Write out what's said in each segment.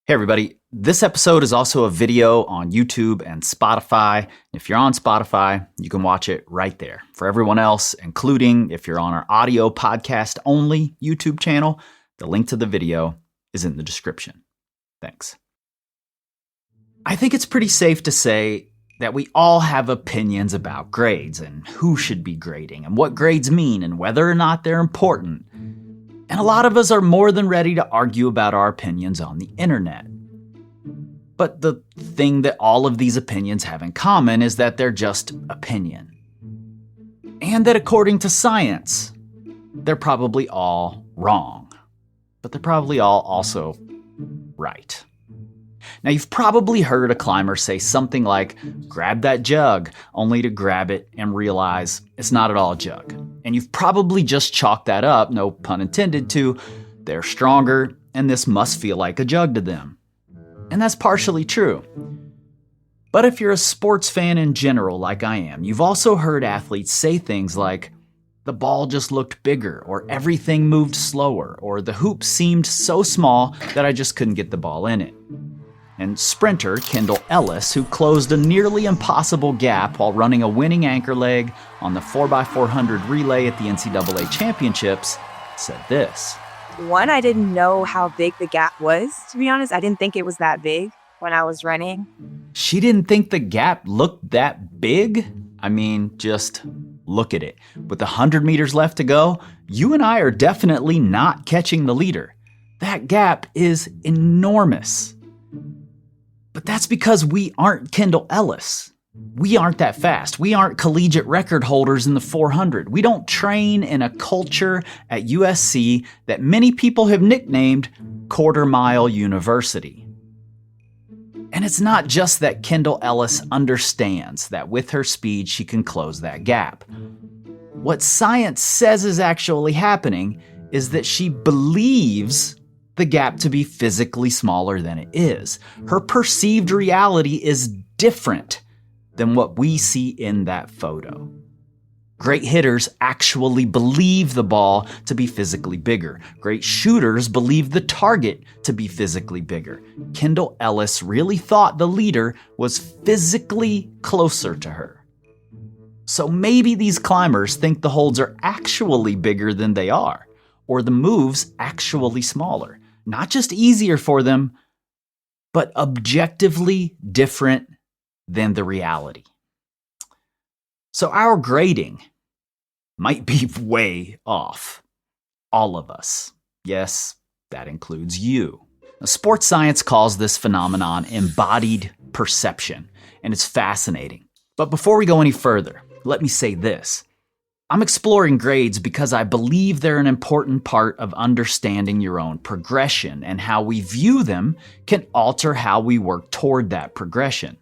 Hey everybody, this episode is also a video on YouTube and Spotify. If you're on Spotify, you can watch it right there. For everyone else, including if you're on our audio podcast only YouTube channel, the link to the video is in the description. Thanks. I think it's pretty safe to say that we all have opinions about grades and who should be grading and what grades mean and whether or not they're important. And a lot of us are more than ready to argue about our opinions on the internet. But the thing that all of these opinions have in common is that they're just opinion. And that according to science, they're probably all wrong. But they're probably all also right. Now, you've probably heard a climber say something like, grab that jug, only to grab it and realize it's not at all a jug. And you've probably just chalked that up, no pun intended, to they're stronger and this must feel like a jug to them. And that's partially true. But if you're a sports fan in general, like I am, you've also heard athletes say things like, the ball just looked bigger, or everything moved slower, or the hoop seemed so small that I just couldn't get the ball in it. And sprinter Kendall Ellis, who closed a nearly impossible gap while running a winning anchor leg on the 4x400 relay at the NCAA championships, said this. One, I didn't know how big the gap was, to be honest. I didn't think it was that big when I was running. She didn't think the gap looked that big? I mean, just look at it. With 100 meters left to go, you and I are definitely not catching the leader. That gap is enormous. But that's because we aren't Kendall Ellis. We aren't that fast. We aren't collegiate record holders in the 400. We don't train in a culture at USC that many people have nicknamed Quarter Mile University. And it's not just that Kendall Ellis understands that with her speed she can close that gap. What science says is actually happening is that she believes the gap to be physically smaller than it is. Her perceived reality is different than what we see in that photo. Great hitters actually believe the ball to be physically bigger. Great shooters believe the target to be physically bigger. Kendall Ellis really thought the leader was physically closer to her. So maybe these climbers think the holds are actually bigger than they are, or the moves actually smaller. Not just easier for them, but objectively different than the reality. So our grading might be way off. All of us. Yes, that includes you. Now, sports science calls this phenomenon embodied perception, and it's fascinating. But before we go any further, let me say this. I'm exploring grades because I believe they're an important part of understanding your own progression, and how we view them can alter how we work toward that progression.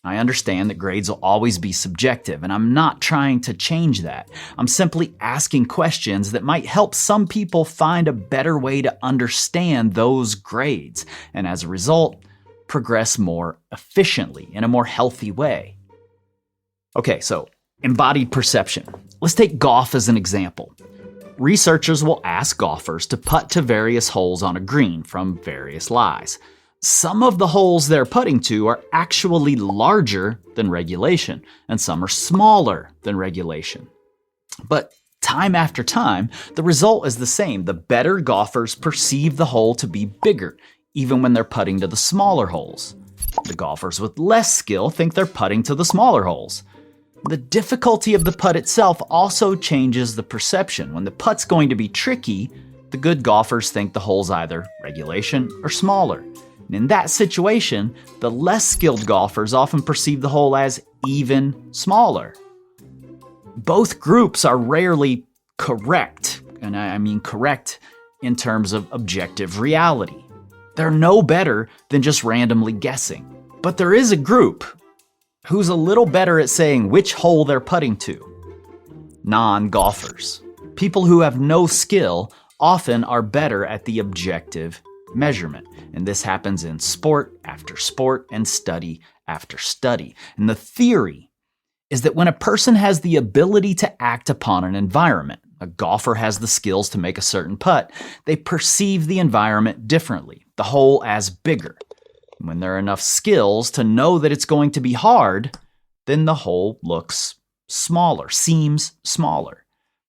I understand that grades will always be subjective, and I'm not trying to change that. I'm simply asking questions that might help some people find a better way to understand those grades, and as a result, progress more efficiently in a more healthy way. Okay, so embodied perception. Let's take golf as an example. Researchers will ask golfers to putt to various holes on a green from various lies. Some of the holes they're putting to are actually larger than regulation, and some are smaller than regulation. But time after time, the result is the same. The better golfers perceive the hole to be bigger, even when they're putting to the smaller holes. The golfers with less skill think they're putting to the smaller holes. The difficulty of the putt itself also changes the perception. When the putt's going to be tricky, the good golfers think the hole's either regulation or smaller. And in that situation, the less skilled golfers often perceive the hole as even smaller. Both groups are rarely correct, and I mean correct in terms of objective reality. They're no better than just randomly guessing. But there is a group who's a little better at saying which hole they're putting to. Non-golfers. People who have no skill often are better at the objective measurement. And this happens in sport after sport and study after study. And the theory is that when a person has the ability to act upon an environment, a golfer has the skills to make a certain putt, they perceive the environment differently, the hole as bigger. When there are enough skills to know that it's going to be hard, then the hole looks smaller, seems smaller.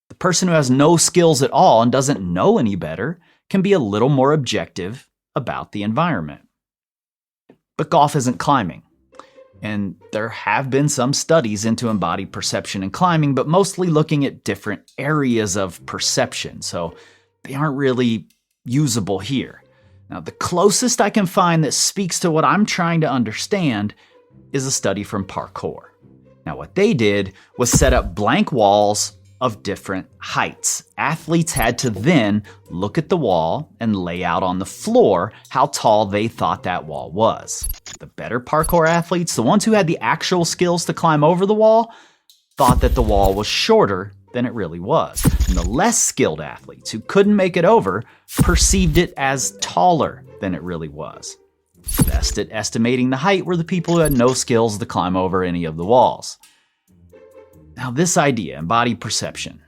The person who has no skills at all and doesn't know any better can be a little more objective about the environment. But golf isn't climbing. And there have been some studies into embodied perception in climbing, but mostly looking at different areas of perception, so they aren't really usable here. Now, the closest I can find that speaks to what I'm trying to understand is a study from parkour. Now, what they did was set up blank walls of different heights. Athletes had to then look at the wall and lay out on the floor how tall they thought that wall was. The better parkour athletes, the ones who had the actual skills to climb over the wall, thought that the wall was shorter than it really was. And the less skilled athletes who couldn't make it over perceived it as taller than it really was. Best at estimating the height were the people who had no skills to climb over any of the walls. Now, this idea, embodied perception,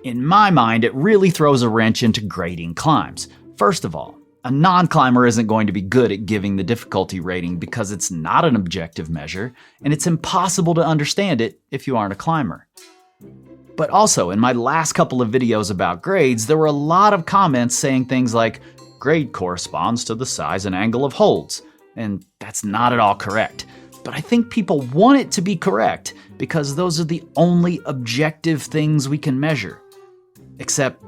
in my mind, it really throws a wrench into grading climbs. First of all, a non-climber isn't going to be good at giving the difficulty rating because it's not an objective measure, and it's impossible to understand it if you aren't a climber. But also, in my last couple of videos about grades, there were a lot of comments saying things like, grade corresponds to the size and angle of holds, and that's not at all correct. But I think people want it to be correct because those are the only objective things we can measure. Except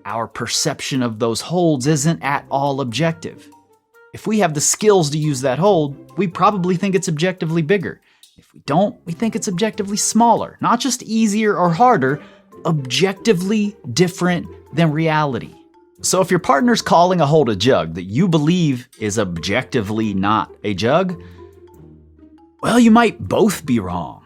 our perception of those holds isn't at all objective. If we have the skills to use that hold, we probably think it's objectively bigger. If we don't, we think it's objectively smaller. Not just easier or harder, objectively different than reality. So if your partner's calling a hold a jug that you believe is objectively not a jug, well, you might both be wrong.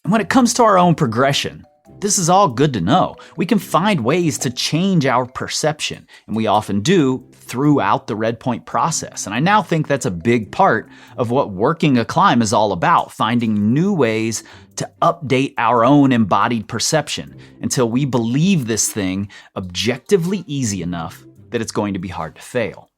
And when it comes to our own progression, this is all good to know. We can find ways to change our perception, and we often do throughout the red point process. And I now think that's a big part of what working a climb is all about, finding new ways to update our own embodied perception until we believe this thing objectively easy enough that it's going to be hard to fail.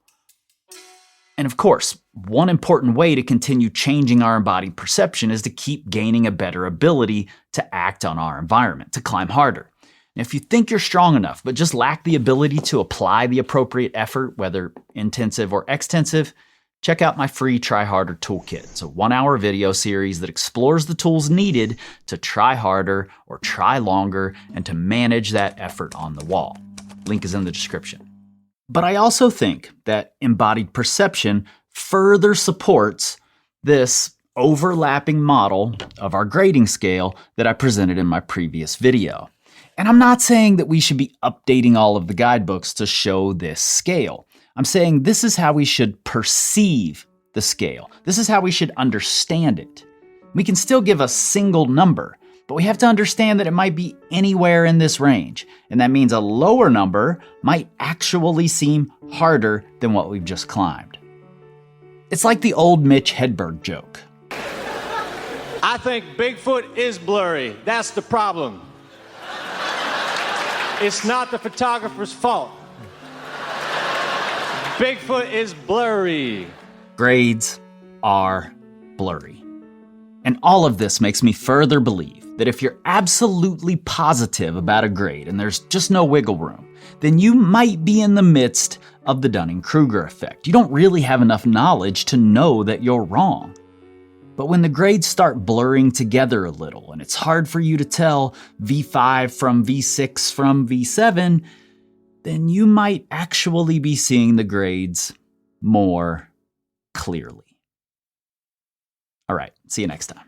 And of course, one important way to continue changing our embodied perception is to keep gaining a better ability to act on our environment, to climb harder. And if you think you're strong enough, but just lack the ability to apply the appropriate effort, whether intensive or extensive, check out my free Try Harder Toolkit. It's a 1-hour video series that explores the tools needed to try harder or try longer and to manage that effort on the wall. Link is in the description. But I also think that embodied perception further supports this overlapping model of our grading scale that I presented in my previous video. And I'm not saying that we should be updating all of the guidebooks to show this scale. I'm saying this is how we should perceive the scale. This is how we should understand it. We can still give a single number, but we have to understand that it might be anywhere in this range. And that means a lower number might actually seem harder than what we've just climbed. It's like the old Mitch Hedberg joke. I think Bigfoot is blurry. That's the problem. It's not the photographer's fault. Bigfoot is blurry. Grades are blurry. And all of this makes me further believe that if you're absolutely positive about a grade and there's just no wiggle room, then you might be in the midst of the Dunning-Kruger effect. You don't really have enough knowledge to know that you're wrong. But when the grades start blurring together a little and it's hard for you to tell V5 from V6 from V7, then you might actually be seeing the grades more clearly. All right, see you next time.